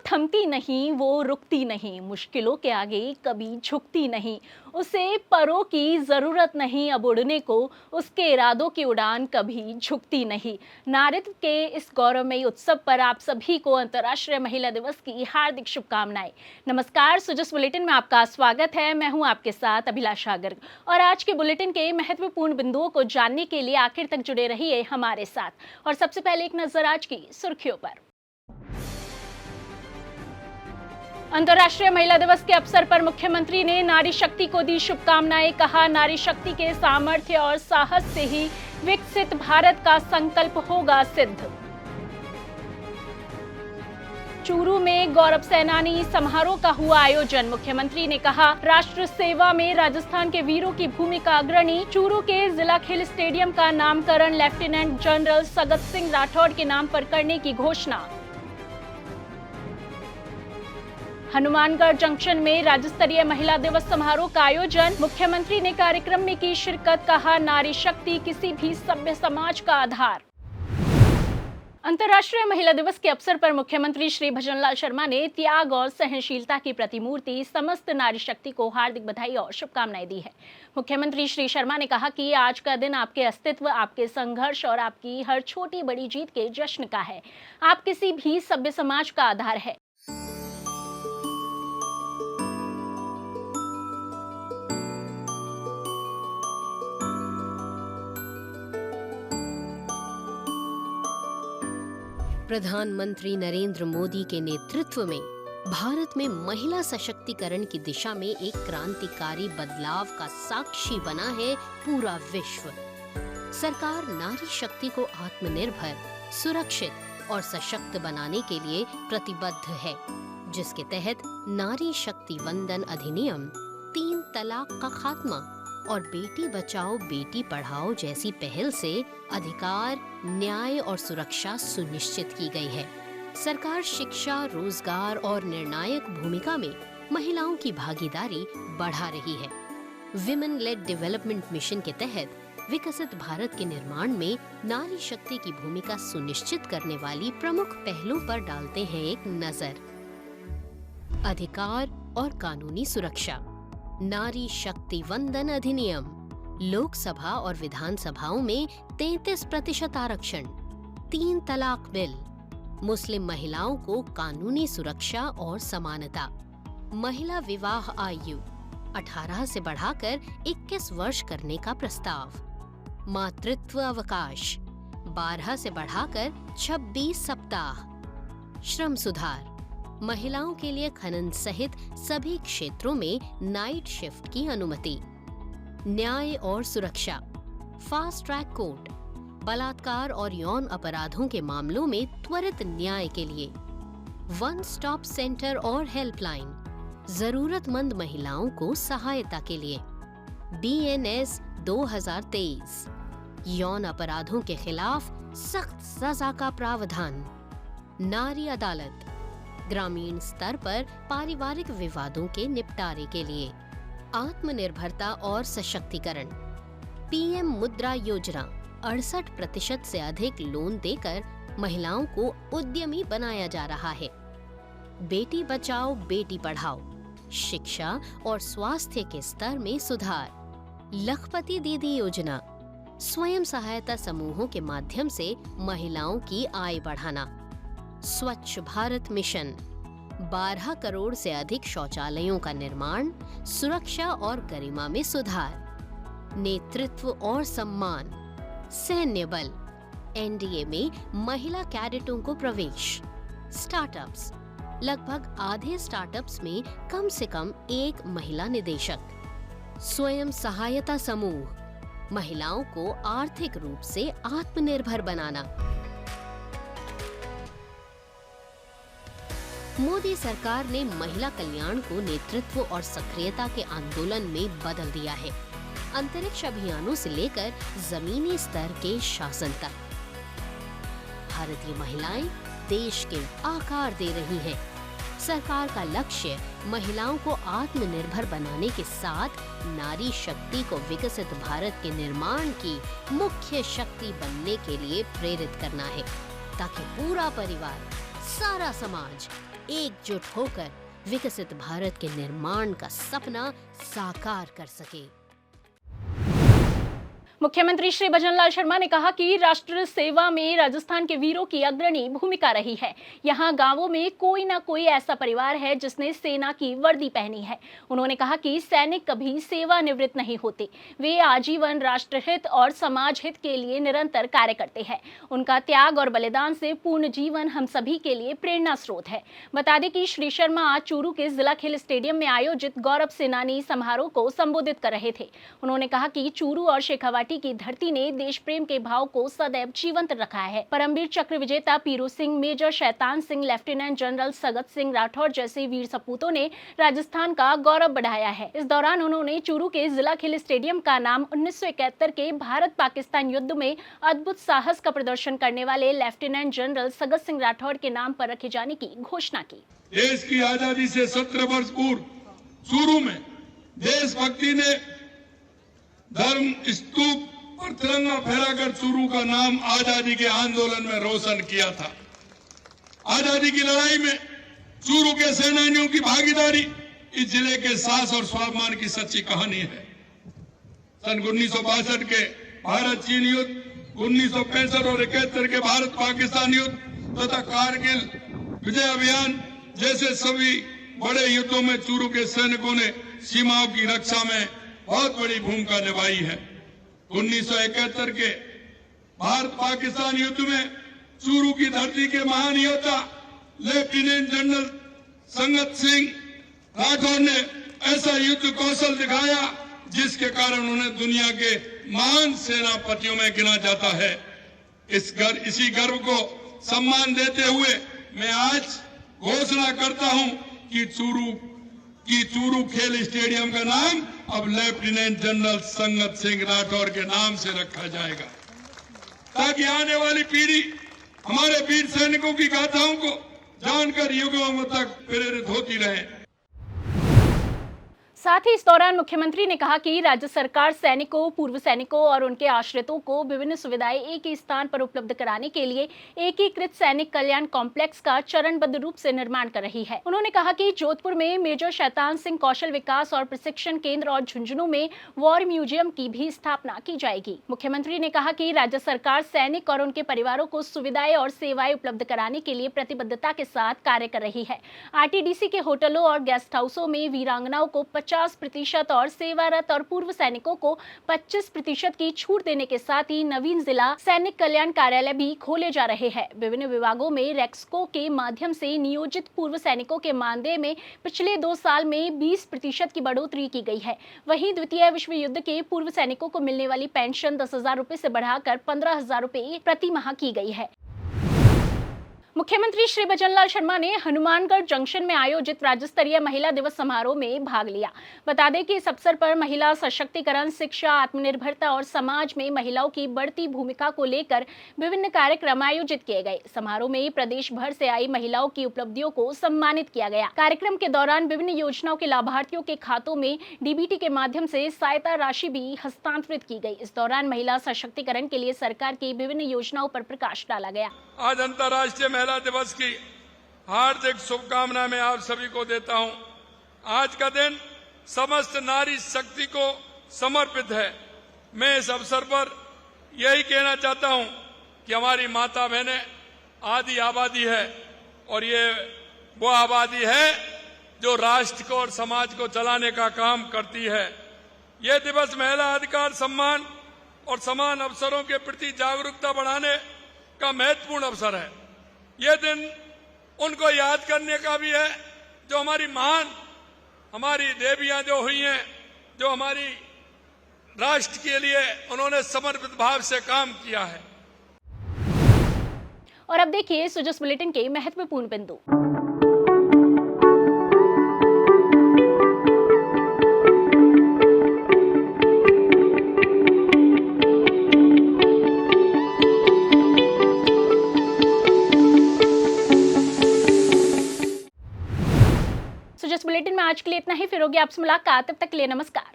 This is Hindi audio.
थमती नहीं, वो रुकती नहीं, मुश्किलों के आगे कभी झुकती नहीं। उसे परों की ज़रूरत नहीं अब उड़ने को, उसके इरादों की उड़ान कभी झुकती नहीं। नारीत्व के इस गौरवमयी उत्सव पर आप सभी को अंतर्राष्ट्रीय महिला दिवस की हार्दिक शुभकामनाएं। नमस्कार, सुजस बुलेटिन में आपका स्वागत है। मैं हूं आपके साथ अभिलाषा गर्ग और आज के बुलेटिन के महत्वपूर्ण बिंदुओं को जानने के लिए आखिर तक जुड़े रहिए हमारे साथ। और सबसे पहले एक नजर आज की सुर्खियों पर। अंतर्राष्ट्रीय महिला दिवस के अवसर पर मुख्यमंत्री ने नारी शक्ति को दी शुभकामनाएं। कहा, नारी शक्ति के सामर्थ्य और साहस से ही विकसित भारत का संकल्प होगा सिद्ध। चूरू में गौरव सेनानी समारोह का हुआ आयोजन। मुख्यमंत्री ने कहा, राष्ट्र सेवा में राजस्थान के वीरों की भूमिका अग्रणी। चूरू के जिला खेल स्टेडियम का नामकरण लेफ्टिनेंट जनरल सगत सिंह राठौड़ के नाम पर करने की घोषणा। हनुमानगढ़ जंक्शन में राज्य स्तरीय महिला दिवस समारोह का आयोजन। मुख्यमंत्री ने कार्यक्रम में की शिरकत। कहा, नारी शक्ति किसी भी सभ्य समाज का आधार। अंतर्राष्ट्रीय महिला दिवस के अवसर पर मुख्यमंत्री श्री भजनलाल शर्मा ने त्याग और सहनशीलता की प्रतिमूर्ति समस्त नारी शक्ति को हार्दिक बधाई और शुभकामनाएं दी है। मुख्यमंत्री श्री शर्मा ने कहा कि आज का दिन आपके अस्तित्व, आपके संघर्ष और आपकी हर छोटी बड़ी जीत के जश्न का है। आप किसी भी सभ्य समाज का आधार है। प्रधानमंत्री नरेंद्र मोदी के नेतृत्व में भारत में महिला सशक्तिकरण की दिशा में एक क्रांतिकारी बदलाव का साक्षी बना है पूरा विश्व। सरकार नारी शक्ति को आत्मनिर्भर, सुरक्षित और सशक्त बनाने के लिए प्रतिबद्ध है, जिसके तहत नारी शक्ति वंदन अधिनियम, 3 तलाक का खात्मा और बेटी बचाओ बेटी पढ़ाओ जैसी पहल से अधिकार, न्याय और सुरक्षा सुनिश्चित की गई है। सरकार शिक्षा, रोजगार और निर्णायक भूमिका में महिलाओं की भागीदारी बढ़ा रही है। विमेन लेड डेवलपमेंट मिशन के तहत विकसित भारत के निर्माण में नारी शक्ति की भूमिका सुनिश्चित करने वाली प्रमुख पहलों पर डालते हैं एक नजर। अधिकार और कानूनी सुरक्षा। नारी शक्ति वंदन अधिनियम। लोकसभा और विधानसभाओं में 33% आरक्षण। 3 तलाक बिल। मुस्लिम महिलाओं को कानूनी सुरक्षा और समानता। महिला विवाह आयु 18 से बढ़ाकर 21 वर्ष करने का प्रस्ताव। मातृत्व अवकाश 12 से बढ़ाकर 26 सप्ताह। श्रम सुधार। महिलाओं के लिए खनन सहित सभी क्षेत्रों में नाइट शिफ्ट की अनुमति। न्याय और सुरक्षा। Fast track court. बलात्कार और यौन अपराधों के मामलों में त्वरित न्याय के लिए। 1 स्टॉप सेंटर और हेल्पलाइन। जरूरतमंद महिलाओं को सहायता के लिए। BNS 2023। यौन अपराधों के खिलाफ सख्त सजा का प्रावधान। नारी अदालत। ग्रामीण स्तर पर पारिवारिक विवादों के निपटारे के लिए। आत्मनिर्भरता और सशक्तिकरण। PM मुद्रा योजना 68% से अधिक लोन देकर महिलाओं को उद्यमी बनाया जा रहा है। बेटी बचाओ बेटी पढ़ाओ। शिक्षा और स्वास्थ्य के स्तर में सुधार। लखपति दीदी योजना। स्वयं सहायता समूहों के माध्यम से महिलाओं की आय बढ़ाना। स्वच्छ भारत मिशन। 12 करोड़ से अधिक शौचालयों का निर्माण। सुरक्षा और गरिमा में सुधार। नेतृत्व और सम्मान। सैन्य बल। NDA में महिला कैडेटों को प्रवेश। स्टार्टअप्स। लगभग आधे स्टार्टअप्स में कम से कम 1 महिला निदेशक। स्वयं सहायता समूह। महिलाओं को आर्थिक रूप से आत्मनिर्भर बनाना। मोदी सरकार ने महिला कल्याण को नेतृत्व और सक्रियता के आंदोलन में बदल दिया है। अंतरिक्ष अभियानों से लेकर जमीनी स्तर के शासन तक भारतीय महिलाएं देश के आकार दे रही हैं। सरकार का लक्ष्य महिलाओं को आत्मनिर्भर बनाने के साथ नारी शक्ति को विकसित भारत के निर्माण की मुख्य शक्ति बनने के लिए प्रेरित करना है, ताकि पूरा परिवार, सारा समाज एकजुट होकर विकसित भारत के निर्माण का सपना साकार कर सके। मुख्यमंत्री श्री भजनलाल शर्मा ने कहा कि राष्ट्र सेवा में राजस्थान के वीरों की अग्रणी भूमिका रही है। यहाँ गांवों में कोई ना कोई ऐसा परिवार है जिसने सेना की वर्दी पहनी है। उन्होंने कहा कि सैनिक कभी सेवानिवृत्त नहीं होते, वे आजीवन राष्ट्रहित और समाज हित के लिए निरंतर कार्य करते हैं। उनका त्याग और बलिदान से पूर्ण जीवन हम सभी के लिए प्रेरणा स्रोत है। बता दें कि श्री शर्मा आज चूरू के जिला खेल स्टेडियम में आयोजित गौरव सेनानी समारोह को संबोधित कर रहे थे। उन्होंने कहा कि चूरू और शेखावाटी की धरती ने देश प्रेम के भाव को सदैव जीवंत रखा है। परमवीर चक्र विजेता पीरू Singh, major Shaitan Singh, lieutenant general Sagat Singh Rathore जैसे वीर सपूतों ने राजस्थान का गौरव बढ़ाया है। इस दौरान उन्होंने चूरू के जिला खेल स्टेडियम का नाम 1971 के भारत पाकिस्तान युद्ध में अद्भुत साहस का प्रदर्शन करने वाले लेफ्टिनेंट जनरल सगत सिंह राठौर के नाम पर रखे जाने की घोषणा की। देश की आजादी से 17 वर्ष पूर्व चूरू में देशभक्ति ने धर्म स्तूप और तिरंगा फहराकर चूरू का नाम आजादी के आंदोलन में रोशन किया था। आजादी की लड़ाई में चूरू के सेनानियों की भागीदारी इस जिले के साहस और स्वाभिमान की सच्ची कहानी है। सन 1962 के भारत चीन युद्ध, 1965 और 71 के भारत पाकिस्तान युद्ध तथा कारगिल विजय अभियान जैसे सभी बड़े युद्धों में चूरू के सैनिकों ने सीमाओं की रक्षा में बहुत बड़ी भूमिका निभाई है। 1971 के भारत पाकिस्तान युद्ध में चूरू की धरती के महान योद्धा लेफ्टिनेंट जनरल संगत सिंह राठौर ने ऐसा युद्ध कौशल दिखाया जिसके कारण उन्हें दुनिया के महान सेनापतियों में गिना जाता है। इसी गर्व को सम्मान देते हुए मैं आज घोषणा करता हूं कि चूरू खेल स्टेडियम का नाम अब लेफ्टिनेंट जनरल संगत सिंह राठौर के नाम से रखा जाएगा, ताकि आने वाली पीढ़ी हमारे वीर सैनिकों की गाथाओं को जानकर युगों तक प्रेरित होती रहे। साथ ही इस दौरान मुख्यमंत्री ने कहा कि राज्य सरकार सैनिकों, पूर्व सैनिकों और उनके आश्रितों को विभिन्न सुविधाएं एक ही स्थान पर उपलब्ध कराने के लिए एकीकृत सैनिक कल्याण कॉम्प्लेक्स का चरणबद्ध रूप से निर्माण कर रही है। उन्होंने कहा कि जोधपुर में मेजर शैतान सिंह कौशल विकास और प्रशिक्षण केंद्र और झुंझुनू में वॉर म्यूजियम की भी स्थापना की जाएगी। मुख्यमंत्री ने कहा कि राज्य सरकार सैनिक और उनके परिवारों को सुविधाएं और सेवाएं उपलब्ध कराने के लिए प्रतिबद्धता के साथ कार्य कर रही है। आरटीडीसी के होटलों और गेस्ट हाउसों में वीरांगनाओं को 50% और सेवारत और पूर्व सैनिकों को 25% की छूट देने के साथ ही नवीन जिला सैनिक कल्याण कार्यालय भी खोले जा रहे हैं। विभिन्न विभागों में रेक्सको के माध्यम से नियोजित पूर्व सैनिकों के मानदेय में पिछले 2 साल में 20% की बढ़ोतरी की गई है। वहीं द्वितीय विश्व युद्ध के पूर्व सैनिकों को मिलने वाली पेंशन 10,000 रुपए से बढ़ाकर 15,000 रुपए प्रति माह की गई है। मुख्यमंत्री श्री भजनलाल शर्मा ने हनुमानगढ़ जंक्शन में आयोजित राज्य स्तरीय महिला दिवस समारोह में भाग लिया। बता दें कि इस अवसर पर महिला सशक्तिकरण, शिक्षा, आत्मनिर्भरता और समाज में महिलाओं की बढ़ती भूमिका को लेकर विभिन्न कार्यक्रम आयोजित किए गए। समारोह में प्रदेश भर से आई महिलाओं की उपलब्धियों को सम्मानित किया गया। कार्यक्रम के दौरान विभिन्न योजनाओं के लाभार्थियों के खातों में डीबीटी के माध्यम से सहायता राशि भी हस्तांतरित की गई। इस दौरान महिला सशक्तिकरण के लिए सरकार की विभिन्न योजनाओं पर प्रकाश डाला गया। आज अंतर्राष्ट्रीय महिला दिवस की हार्दिक शुभकामनाएं मैं आप सभी को देता हूं। आज का दिन समस्त नारी शक्ति को समर्पित है। मैं इस अवसर पर यही कहना चाहता हूं कि हमारी माता बहनें आदि आबादी है और ये वो आबादी है जो राष्ट्र को और समाज को चलाने का काम करती है। ये दिवस महिला अधिकार, सम्मान और समान अवसरों के प्रति जागरूकता बढ़ाने का महत्वपूर्ण अवसर है। ये दिन उनको याद करने का भी है जो हमारी देवियां जो हुई हैं, जो हमारी राष्ट्र के लिए उन्होंने समर्पित भाव से काम किया है। और अब देखिए सुजस बुलेटिन के महत्वपूर्ण बिंदु। सुजस बुलेटिन में आज के लिए इतना ही। फिर होगी आपसे मुलाकात, तब तक के लिए नमस्कार।